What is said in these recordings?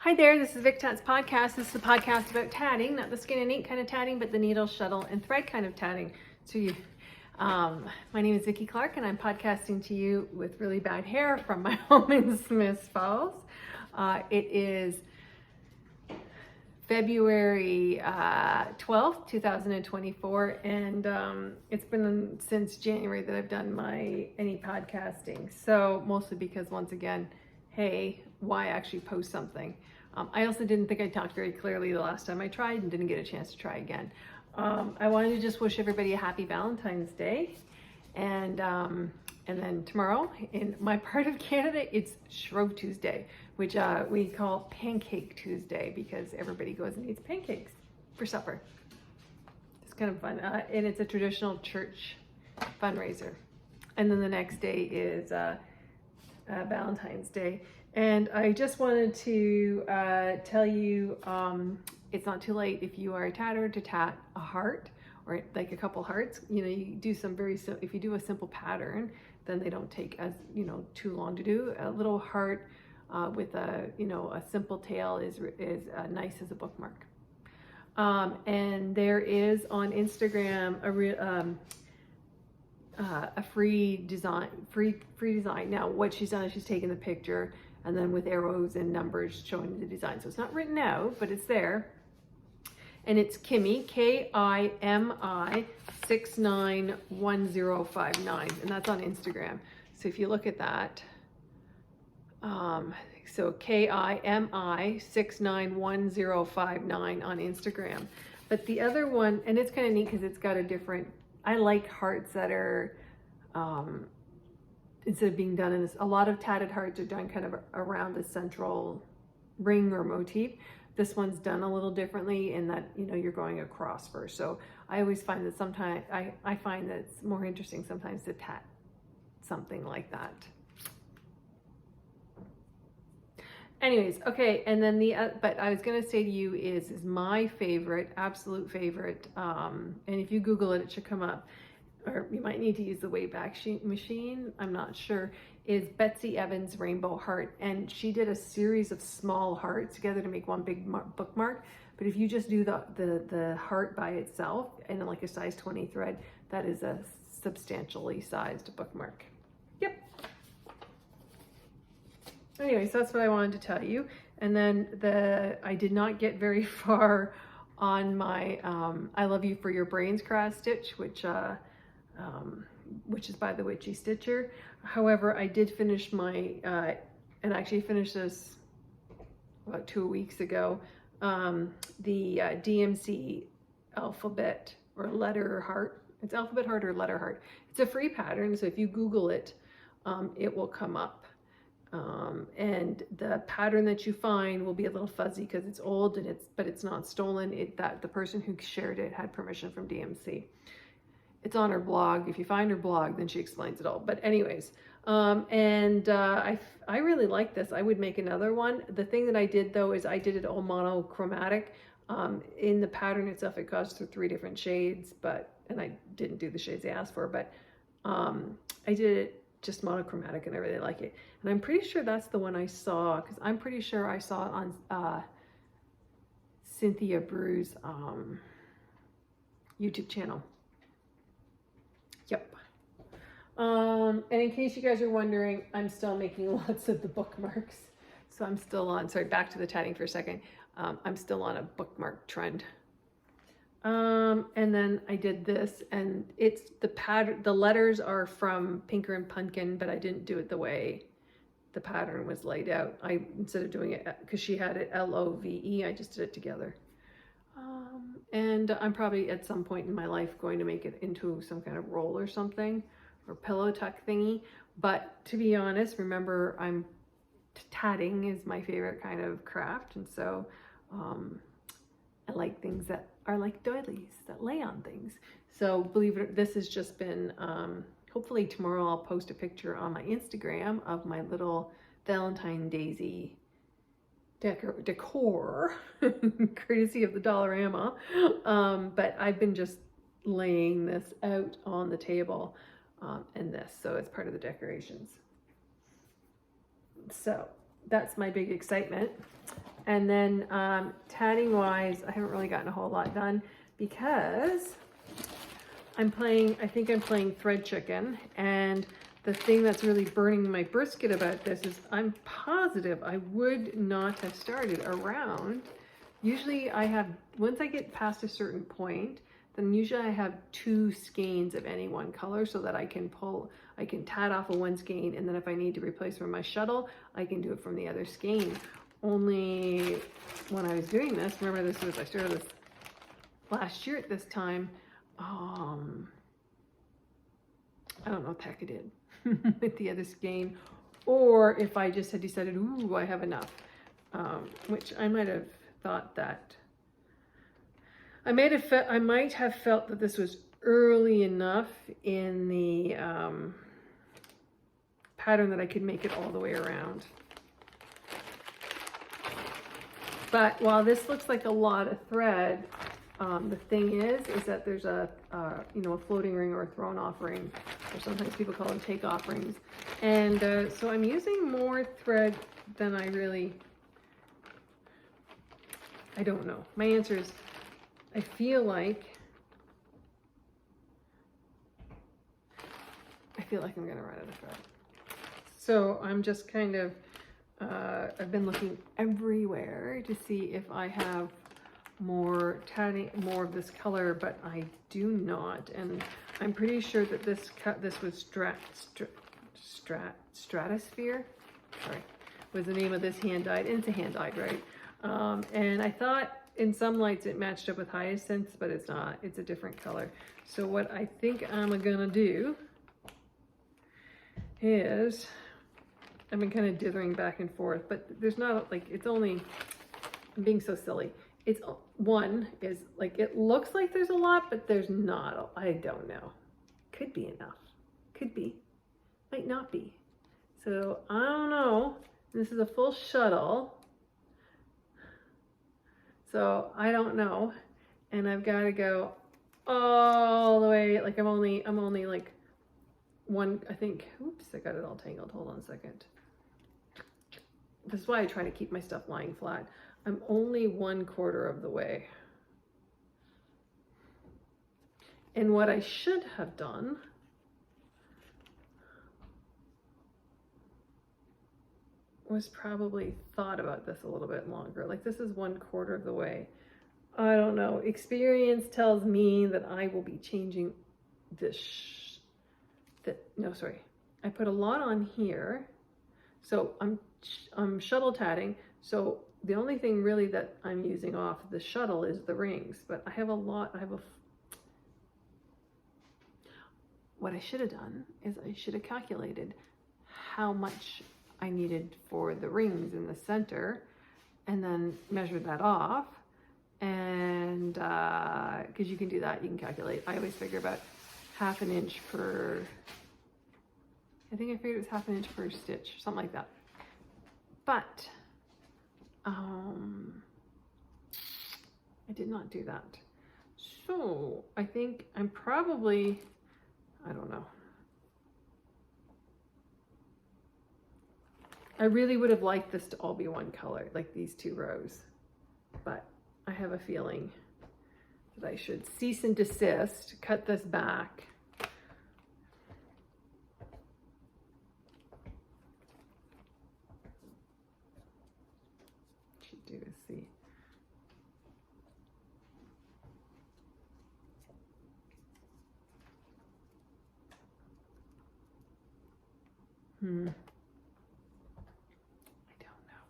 Hi there, this is Victats Podcast. This is a podcast about tatting, not the skin and ink kind of tatting, but the needle, shuttle, and thread kind of tatting. My name is Vicki Clark, and I'm podcasting to you with really bad hair from my home in Smiths Falls. It is February 12th, 2024, and it's been since January that I've done any podcasting. So mostly because, once again, hey, why actually post something? I also didn't think I talked very clearly the last time I tried and didn't get a chance to try again. I wanted to just wish everybody a happy Valentine's Day. And then tomorrow, in my part of Canada, it's Shrove Tuesday, which we call Pancake Tuesday because everybody goes and eats pancakes for supper. It's kind of fun. And it's a traditional church fundraiser. And then the next day is Valentine's Day. And I just wanted to tell you, it's not too late if you are a tatter to tat a heart or like a couple hearts. You know, you do some if you do a simple pattern, then they don't take as, too long to do. A little heart with a simple tail is nice as a bookmark. And there is on Instagram a free design. Now what she's done is she's taken the picture and then with arrows and numbers showing the design. So it's not written out, but it's there. And it's Kimi, K-I-M-I 691059, and that's on Instagram. So if you look at that, so K-I-M-I 691059 on Instagram. But the other one, and it's kind of neat because it's got a different, I like hearts that are, instead of being done in this, a lot of tatted hearts are done kind of around the central ring or motif. This one's done a little differently in that, you're going across first. So I always find that sometimes, I find that it's more interesting sometimes to tat something like that. Anyways, okay, and then but I was gonna say to you is my favorite, absolute favorite, and if you Google it, it should come up, or you might need to use the Wayback Machine, I'm not sure, is Betsy Evans' Rainbow Heart. And she did a series of small hearts together to make one big bookmark. But if you just do the heart by itself and like a size 20 thread, that is a substantially sized bookmark. Yep. Anyway, so that's what I wanted to tell you. And then I did not get very far on my I Love You for Your Brains cross stitch, which is by the Witchy Stitcher. However, I did finish and actually finished this about 2 weeks ago, the DMC alphabet or letter heart. It's alphabet heart or letter heart. It's a free pattern, so if you Google it, it will come up. And the pattern that you find will be a little fuzzy because it's old but it's not stolen. The person who shared it had permission from DMC. It's on her blog. If you find her blog, then she explains it all. But anyways, I really like this. I would make another one. The thing that I did though is I did it all monochromatic. In the pattern itself, it goes through 3 different shades, and I didn't do the shades they asked for, but I did it just monochromatic, and I really like it. And I'm pretty sure that's the one I saw, because I'm pretty sure I saw it on Cynthia Brew's YouTube channel. Yep. And in case you guys are wondering, I'm still making lots of the bookmarks. So I'm still on, sorry, back to the tatting for a second. I'm still on a bookmark trend. And then I did this, and it's the pattern, the letters are from Pinker and Pumpkin, but I didn't do it the way the pattern was laid out. Instead of doing it, because she had it L-O-V-E, I just did it together. And I'm probably at some point in my life going to make it into some kind of roll or something, or pillow tuck thingy. But to be honest, remember, tatting is my favorite kind of craft. And so I like things that are like doilies that lay on things. So believe it, this has just been, hopefully tomorrow I'll post a picture on my Instagram of my little Valentine daisy decor courtesy of the Dollarama. But I've been just laying this out on the table, and this, so it's part of the decorations. So that's my big excitement. And then tatting wise, I haven't really gotten a whole lot done because I think I'm playing thread chicken, and the thing that's really burning my brisket about this is I'm positive I would not have started around. Usually I have, once I get past a certain point, then usually I have 2 skeins of any one color so that I can tat off of one skein, and then if I need to replace from my shuttle, I can do it from the other skein. Only when I was doing this, remember I started this last year at this time, I don't know what the heck I did with the other skein, or if I just had decided, ooh, I have enough, which I might have thought that, I might have felt that this was early enough in the pattern that I could make it all the way around. But while this looks like a lot of thread, the thing is that there's a floating ring or a thrown off ring, or sometimes people call them take off rings. And so I'm using more thread than I don't know. My answer is, I feel like I'm gonna run out of thread. So I'm just kind of, I've been looking everywhere to see if I have more tatting, more of this color, but I do not. And I'm pretty sure that this was Stratosphere, sorry, was the name of this hand dyed, and it's a hand dyed, right? And I thought in some lights it matched up with Hyacinths, but it's not, it's a different color. So what I think I'm gonna do is, I've been kind of dithering back and forth, but there's not, like, it's only, I'm being so silly. It's one is like, it looks like there's a lot, but there's not. I don't know. Could be enough. Could be. Might not be. So I don't know. This is a full shuttle. So I don't know. And I've got to go all the way. Like I'm only like one, I think, oops, I got it all tangled. Hold on a second. This is why I try to keep my stuff lying flat. I'm only 1/4 of the way. And what I should have done was probably thought about this a little bit longer. Like, this is 1/4 of the way. I don't know. Experience tells me that I will be changing this. No, sorry. I put a lot on here. So I'm shuttle tatting. So the only thing really that I'm using off the shuttle is the rings, but I have a lot. What I should have done is I should have calculated how much I needed for the rings in the center, and then measured that off. And because you can do that, you can calculate. I always figure about 1/2 inch per, I think I figured it was 1/2 inch per stitch, something like that. But I did not do that. So I think I'm probably, I don't know. I really would have liked this to all be one color, like these 2 rows. But I have a feeling that I should cease and desist, cut this back. Should do is see. I don't know.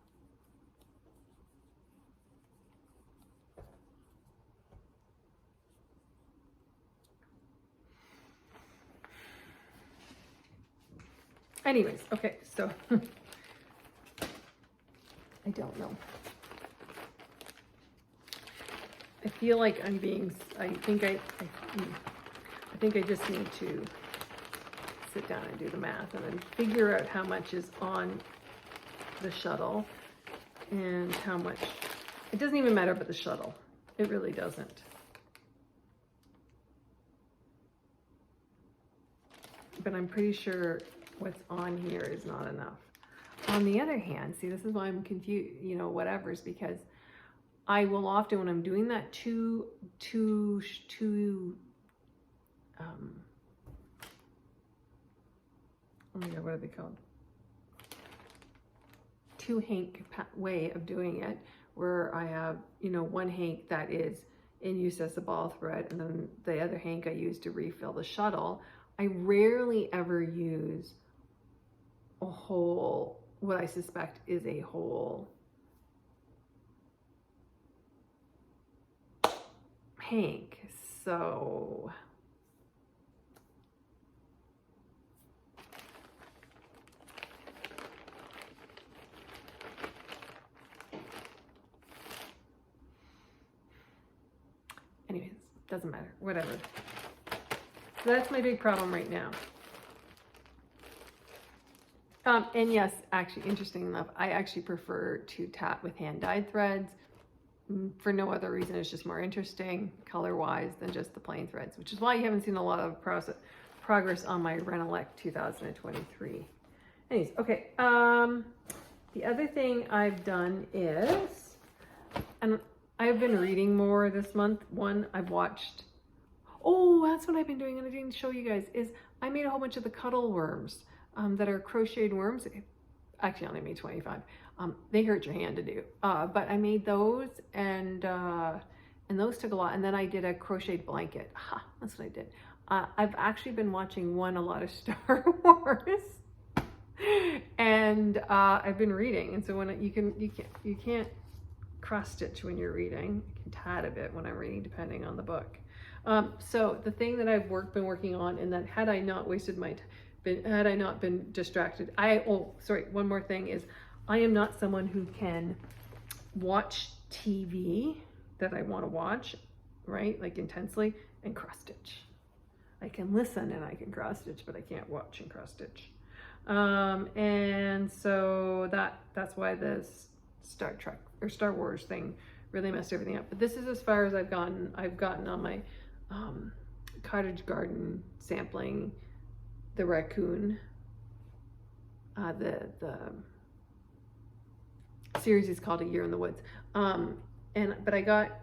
Anyways, okay, so I don't know. I feel like I'm being, I think I just need to sit down and do the math and then figure out how much is on the shuttle and how much, it doesn't even matter about the shuttle. It really doesn't. But I'm pretty sure what's on here is not enough. On the other hand, see, this is why I'm confused, whatever's, because I will often, when I'm doing that oh my God, what are they called? Two hank way of doing it, where I have, one hank that is in use as a ball thread, and then the other hank I use to refill the shuttle. I rarely ever use a whole, what I suspect is a whole hank. So anyways, doesn't matter, whatever. So that's my big problem right now. And yes, actually, interesting enough, I actually prefer to tat with hand-dyed threads for no other reason. It's just more interesting color-wise than just the plain threads, which is why you haven't seen a lot of progress on my Renelec 2023. Anyways, okay. The other thing I've done is, and I've been reading more this month. One, I've watched, that's what I've been doing, and I didn't show you guys, is I made a whole bunch of the cuddle worms that are crocheted worms. Actually, I only made 25. They hurt your hand to do, but I made those, and those took a lot. And then I did a crocheted blanket. That's what I did. I've actually been watching a lot of Star Wars, and I've been reading. And so when you can't cross stitch when you're reading. You can tat a bit when I'm reading, depending on the book. So the thing that I've been working on, and that had I not wasted my had I not been distracted, one more thing is, I am not someone who can watch TV that I want to watch, right? Like intensely, and cross stitch. I can listen and I can cross stitch, but I can't watch and cross stitch. And so that's why this Star Trek or Star Wars thing really messed everything up. But this is as far as I've gotten on my cottage garden sampling. The raccoon, the series is called A Year in the Woods. But I got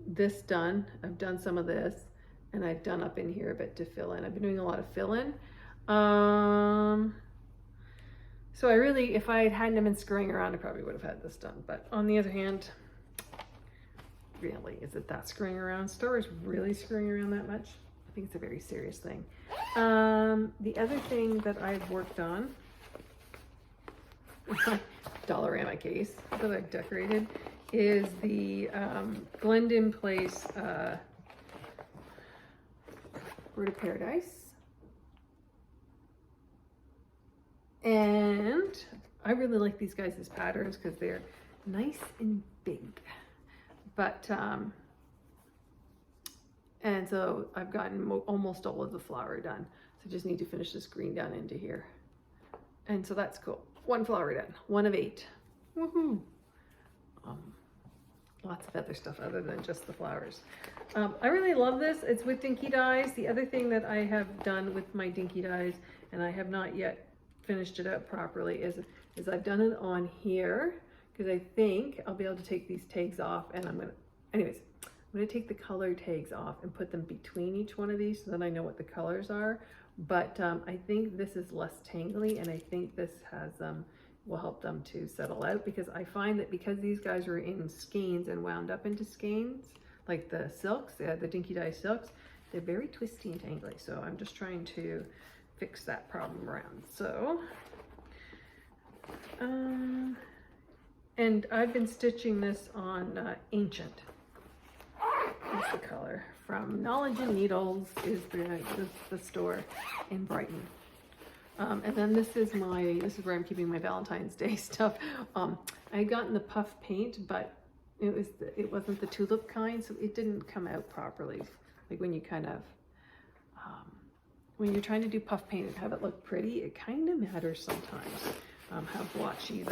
this done. I've done some of this, and I've done up in here a bit to fill in. I've been doing a lot of fill in. So I really, if I hadn't been screwing around, I probably would have had this done. But on the other hand, really, is it that screwing around? Star Wars really screwing around that much? I think it's a very serious thing. The other thing that I've worked on, Dollarama case that I've decorated, is the Glendon Place Bird of Paradise. And I really like these guys as patterns because they're nice and big. But and so I've gotten almost all of the flower done. So I just need to finish this green down into here. And so that's cool. One flower done, 1 of 8. Woohoo! Lots of other stuff other than just the flowers. I really love this. It's with Dinky Dyes. The other thing that I have done with my Dinky Dyes, and I have not yet finished it up properly, is I've done it on here, because I think I'll be able to take these tags off, and I'm gonna take the color tags off and put them between each one of these so that I know what the colors are. But I think this is less tangly, and I think this has will help them to settle out, because I find that because these guys are in skeins and wound up into skeins, like the silks, the Dinky Dye silks, they're very twisty and tangly. So I'm just trying to fix that problem around. So, and I've been stitching this on Ancient. That's the color from Knowledge and Needles, is the store in Brighton. And then this is where I'm keeping my Valentine's Day stuff. I had gotten the puff paint, but it wasn't the tulip kind, so it didn't come out properly. Like when you kind of when you're trying to do puff paint and have it look pretty, it kind of matters sometimes how blotchy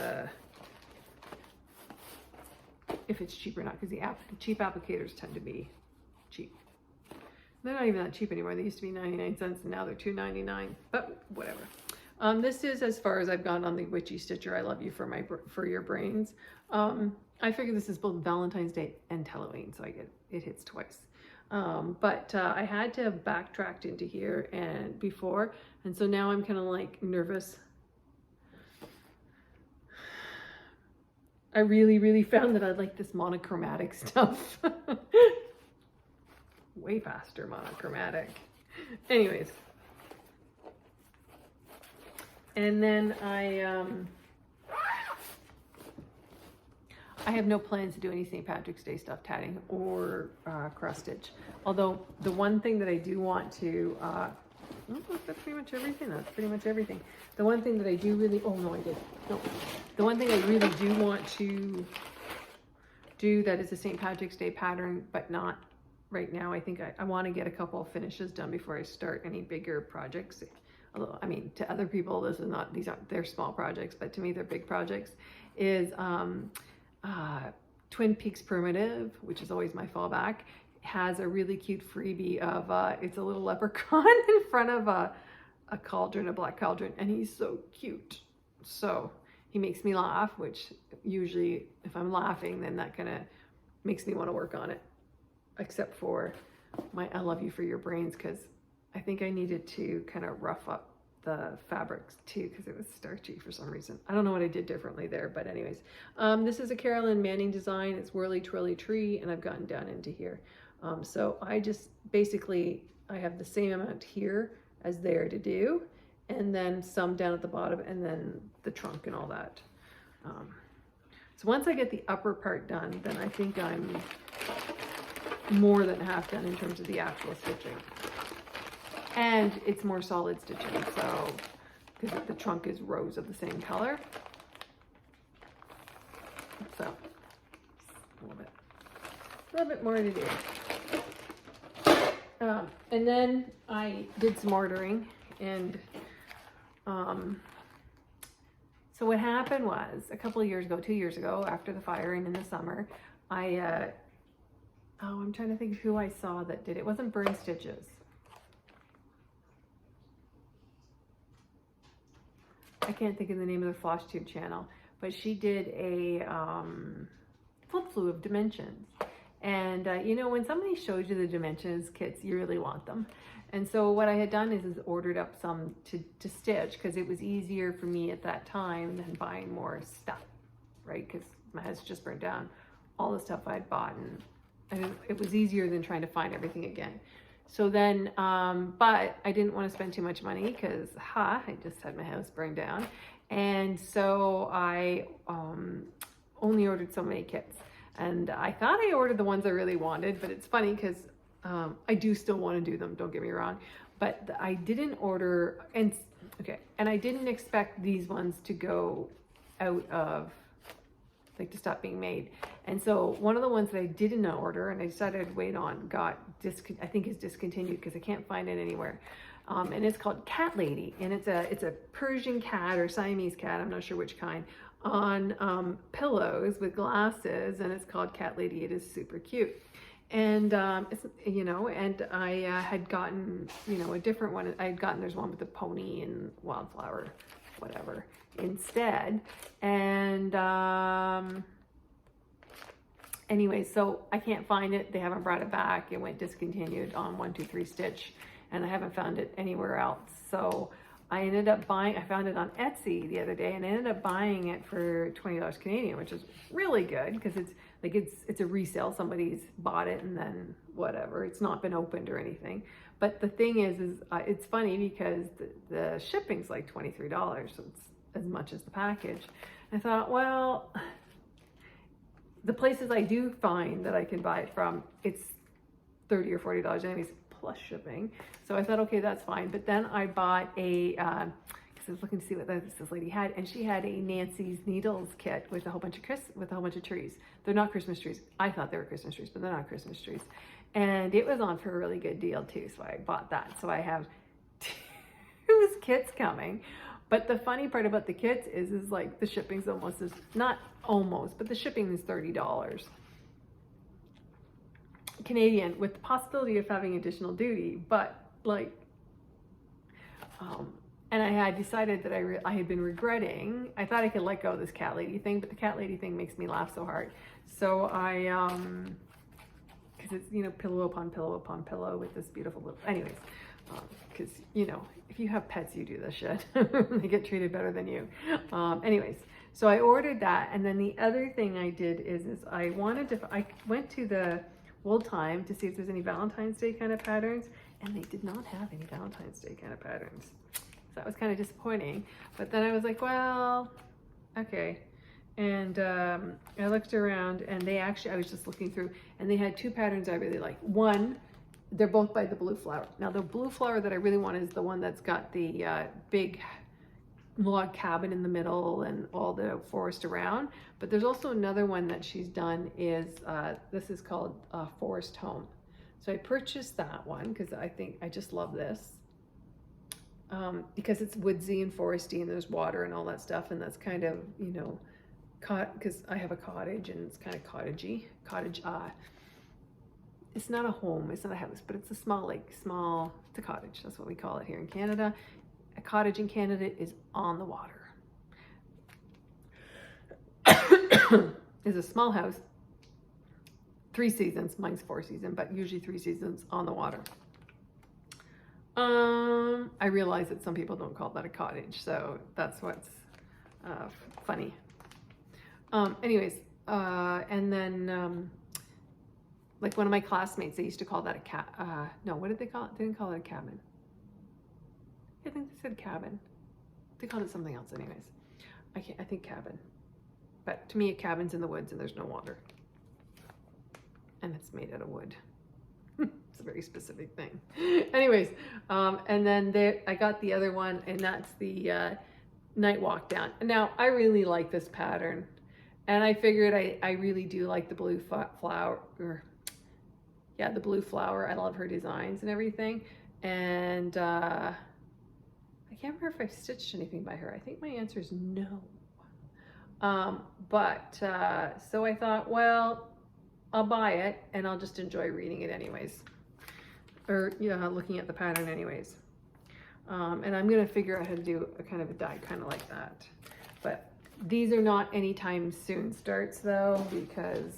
if it's cheap or not, because the cheap applicators tend to be cheap. They're not even that cheap anymore. They used to be 99 cents and now they're $2.99, but whatever. This is as far as I've gone on the Witchy Stitcher. I love you for your brains. I figure this is both Valentine's Day and Halloween, so it hits twice. But I had to have backtracked into here and so now I'm kind of like nervous. I really found that I like this monochromatic stuff. Way faster monochromatic. Anyways. And then I have no plans to do any St. Patrick's Day stuff, tatting or cross stitch. Although the one thing that I do want to, that's pretty much everything. The one thing that I do really, oh no I did, no. The one thing I really do want to do that is a St. Patrick's Day pattern, but not right now. I think I want to get a couple of finishes done before I start any bigger projects. Although, I mean, to other people, these aren't their small projects, but to me, they're big projects, is Twin Peaks Primitive, which is always my fallback, has a really cute freebie of, it's a little leprechaun in front of a cauldron, a black cauldron, and he's so cute. So he makes me laugh, which usually if I'm laughing, then that kind of makes me want to work on it. Except for my I love you for your brains, because I think I needed to kind of rough up the fabrics too, because it was starchy for some reason. I don't know what I did differently there, but anyways. This is a Carolyn Manning design. It's Whirly Twirly Tree, and I've gotten down into here. So I just basically, I have the same amount here as there to do, and then some down at the bottom, and then the trunk and all that. So once I get the upper part done, then I think I'm more than half done in terms of the actual stitching. And it's more solid stitching, so because the trunk is rows of the same color. So a little bit more to do. And then I did some ordering, and so what happened was a couple of years ago, 2 years ago, after the fire and in the summer, I'm trying to think of who I saw that did it. It wasn't Burn Stitches. I can't think of the name of the Floss Tube channel, but she did a flip through of dimensions. And you know, when somebody shows you the dimensions kits, you really want them. And so what I had done is ordered up some to stitch, because it was easier for me at that time than buying more stuff, right? Because my house just burnt down. All the stuff I'd bought, and it was easier than trying to find everything again. So then, but I didn't want to spend too much money because, I just had my house burned down. And so I only ordered so many kits. And I thought I ordered the ones I really wanted, but it's funny because I do still want to do them, don't get me wrong. But I didn't order, and I didn't expect these ones to go out of, like, to stop being made. And so one of the ones that I didn't order and I decided I'd wait on I think is discontinued because I can't find it anywhere. And it's called Cat Lady, and it's a Persian cat or Siamese cat, I'm not sure which kind, on pillows with glasses, and it's called Cat Lady. It is super cute. And it's, you know, and I had gotten, you know, a different one. There's one with the pony and wildflower, whatever, instead. And anyway, so I can't find it. They haven't brought it back. It went discontinued on 123 Stitch, and I haven't found it anywhere else. So I ended up buying, I found it on Etsy the other day, and I ended up buying it for $20 Canadian, which is really good because it's a resale. Somebody's bought it and then whatever. It's not been opened or anything. But the thing is it's funny because the shipping's like $23, so it's as much as the package. I thought, well, the places I do find that I can buy it from, it's $30 or $40 anyways, plus shipping. So I thought, okay, that's fine. But then I bought because I was looking to see what this lady had, and she had a Nancy's Needles kit with a whole bunch of trees. They're not Christmas trees. I thought they were Christmas trees, but they're not Christmas trees. And it was on for a really good deal too, so I bought that. So I have two kits coming. But the funny part about the kits is like the shipping's not almost, but the shipping is $30 Canadian, with the possibility of having additional duty. But like, And I had decided that I had been regretting. I thought I could let go of this cat lady thing, but the cat lady thing makes me laugh so hard. So I, because it's, you know, pillow upon pillow upon pillow with this beautiful little, anyways, because, you know, if you have pets, you do this shit. They get treated better than you. Anyways, so I ordered that. And then the other thing I did is I went to the Old Time to see if there's any Valentine's Day kind of patterns, and they did not have any Valentine's Day kind of patterns. So that was kind of disappointing. But then I was like, well, okay. And I looked around, and I was just looking through, and they had two patterns I really like. One, they're both by the Blue Flower. Now, the Blue Flower that I really want is the one that's got the big log cabin in the middle and all the forest around. But there's also another one that she's done this is called Forest Home. So I purchased that one because I just love this. Because it's woodsy and foresty and there's water and all that stuff, and that's kind of, you know, because I have a cottage and it's kind of cottagey. It's not a home, it's not a house, but it's a it's a cottage. That's what we call it here in Canada. A cottage in Canada is on the water. It's a small house, 3 seasons, mine's 4 seasons, but usually 3 seasons on the water. I realize that some people don't call that a cottage, so that's what's funny. Anyways, and then like one of my classmates, they used to call that a no, what did they call it? They didn't call it a cabin. I think they said cabin. They called it something else anyways. I think cabin. But to me, a cabin's in the woods and there's no water. And it's made out of wood. It's a very specific thing. Anyways, and then I got the other one, and that's the Night Walk Down. Now, I really like this pattern. And I figured I really do like the blue flower. The Blue Flower. I love her designs and everything. And I can't remember if I've stitched anything by her. I think my answer is no. So I thought, well, I'll buy it and I'll just enjoy reading it anyways. Or, you know, looking at the pattern anyways. And I'm going to figure out how to do a kind of a die kind of like that. But these are not anytime soon starts though, because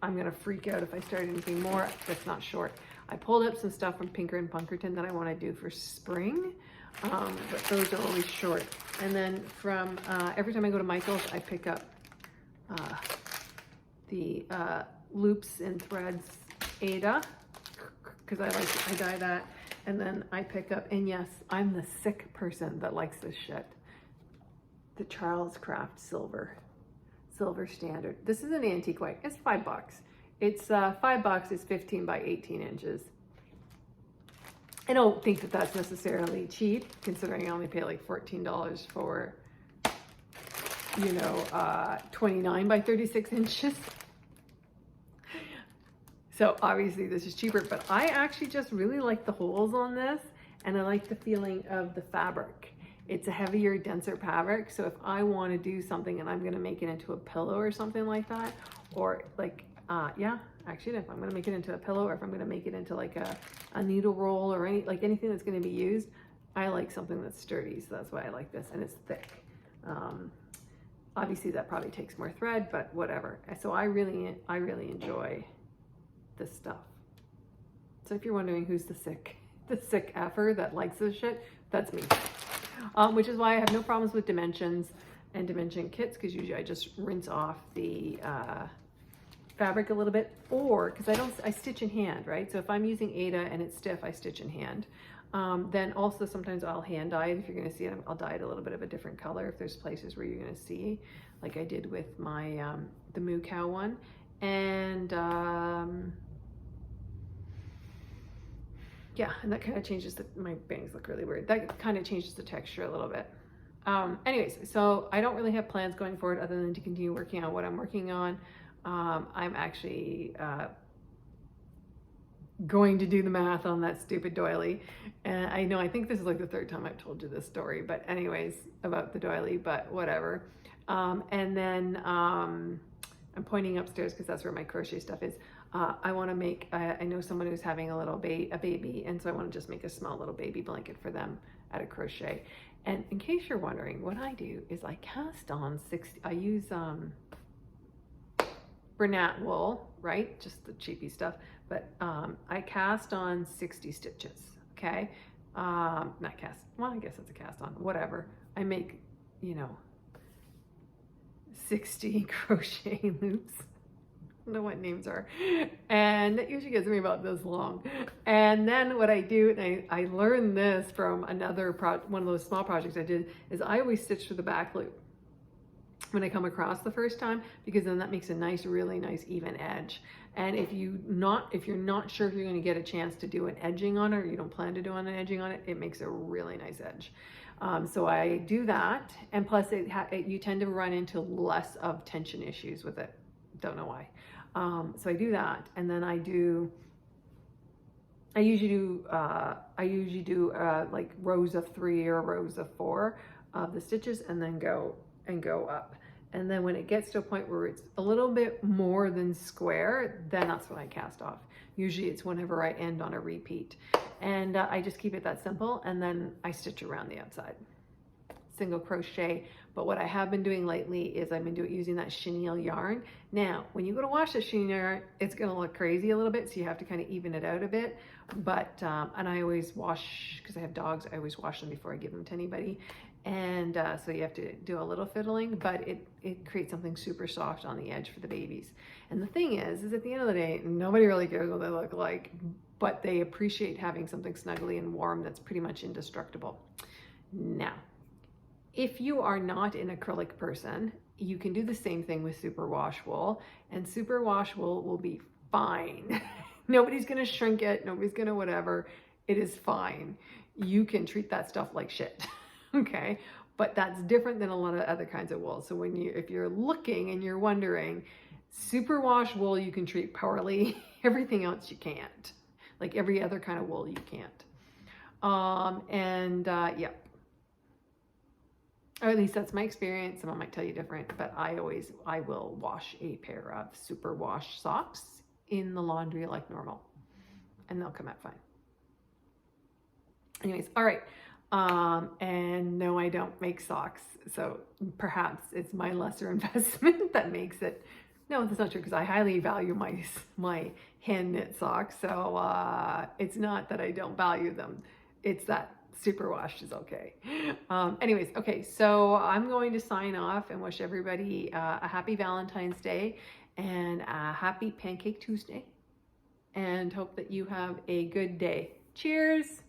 I'm going to freak out if I start anything more that's not short. I pulled up some stuff from Pinker and Punkerton that I want to do for spring. But those are always short. And then from every time I go to Michael's, I pick up the loops and threads Ada, because I dye that. And then I pick up, and yes, I'm the sick person that likes this shit, the Charles Craft Silver Standard. This is an antique white. It's $5. It's $5 is 15 by 18 inches. I don't think that that's necessarily cheap, considering I only pay like $14 for, you know, 29 by 36 inches. So obviously this is cheaper, but I actually just really like the holes on this, and I like the feeling of the fabric. It's a heavier, denser fabric. So if I want to do something and I'm going to make it into a pillow or something like that, or like, actually, if I'm going to make it into a pillow, or if I'm going to make it into like a needle roll or anything that's going to be used, I like something that's sturdy. So that's why I like this, and it's thick. Obviously that probably takes more thread, but whatever. So I really enjoy this stuff. So if you're wondering who's the sick effer that likes this shit, that's me. Which is why I have no problems with dimensions and dimension kits, because usually I just rinse off the fabric a little bit, or because I stitch in hand, right? So if I'm using Ada and it's stiff, I stitch in hand. Then also sometimes I'll hand dye it. If you're going to see it, I'll dye it a little bit of a different color if there's places where you're going to see, like I did with my the Moo Cow one. And yeah, and that kind of changes my bangs look really weird. That kind of changes the texture a little bit. Anyways, so I don't really have plans going forward other than to continue working on what I'm working on. I'm actually going to do the math on that stupid doily. And I think this is like the 3rd time I've told you this story, but anyways, about the doily, but whatever. And then I'm pointing upstairs because that's where my crochet stuff is. I want to make, I know someone who's having a baby, and so I want to just make a small little baby blanket for them out of crochet. And in case you're wondering, what I do is I cast on 60, I use Bernat wool, right? Just the cheapy stuff. But I cast on 60 stitches, okay? Not cast, well, I guess it's a cast on, whatever. I make, 60 crochet loops. I don't know what names are. And that usually gets me about this long. And then what I do, and I learned this from one of those small projects I did, is I always stitch through the back loop when I come across the first time, because then that makes a nice, really nice even edge. And if you're not sure if you're going to get a chance to do an edging on it, or you don't plan to do an edging on it, it makes a really nice edge. So I do that, and plus you tend to run into less of tension issues with it. Don't know why. So I do that, and then I usually do like rows of 3 or rows of 4 of the stitches, and then go up. And then when it gets to a point where it's a little bit more than square, then that's when I cast off. Usually it's whenever I end on a repeat. And I just keep it that simple, and then I stitch around the outside. Single crochet. But what I have been doing lately is I've been using that chenille yarn. Now, when you go to wash the chenille yarn, it's going to look crazy a little bit, so you have to kind of even it out a bit. But, and I always wash, because I have dogs, I always wash them before I give them to anybody. And so you have to do a little fiddling, but it creates something super soft on the edge for the babies. And the thing is at the end of the day, nobody really cares what they look like, but they appreciate having something snuggly and warm that's pretty much indestructible. Now, if you are not an acrylic person, you can do the same thing with superwash wool, and superwash wool will be fine. Nobody's going to shrink it. Nobody's going to whatever. It is fine. You can treat that stuff like shit. Okay. But that's different than a lot of other kinds of wool. So if you're looking and you're wondering, superwash wool, you can treat poorly. Everything else you can't. Like every other kind of wool you can't. Yeah. Or at least that's my experience. Someone might tell you different, but I will wash a pair of superwash socks in the laundry like normal, and they'll come out fine. Anyways, all right. And no, I don't make socks. So perhaps it's my lesser investment that makes it. No, that's not true, because I highly value my hand knit socks. So it's not that I don't value them. It's that superwash is okay. Anyways, okay, so I'm going to sign off and wish everybody a happy Valentine's Day and a happy Pancake Tuesday, and hope that you have a good day. Cheers.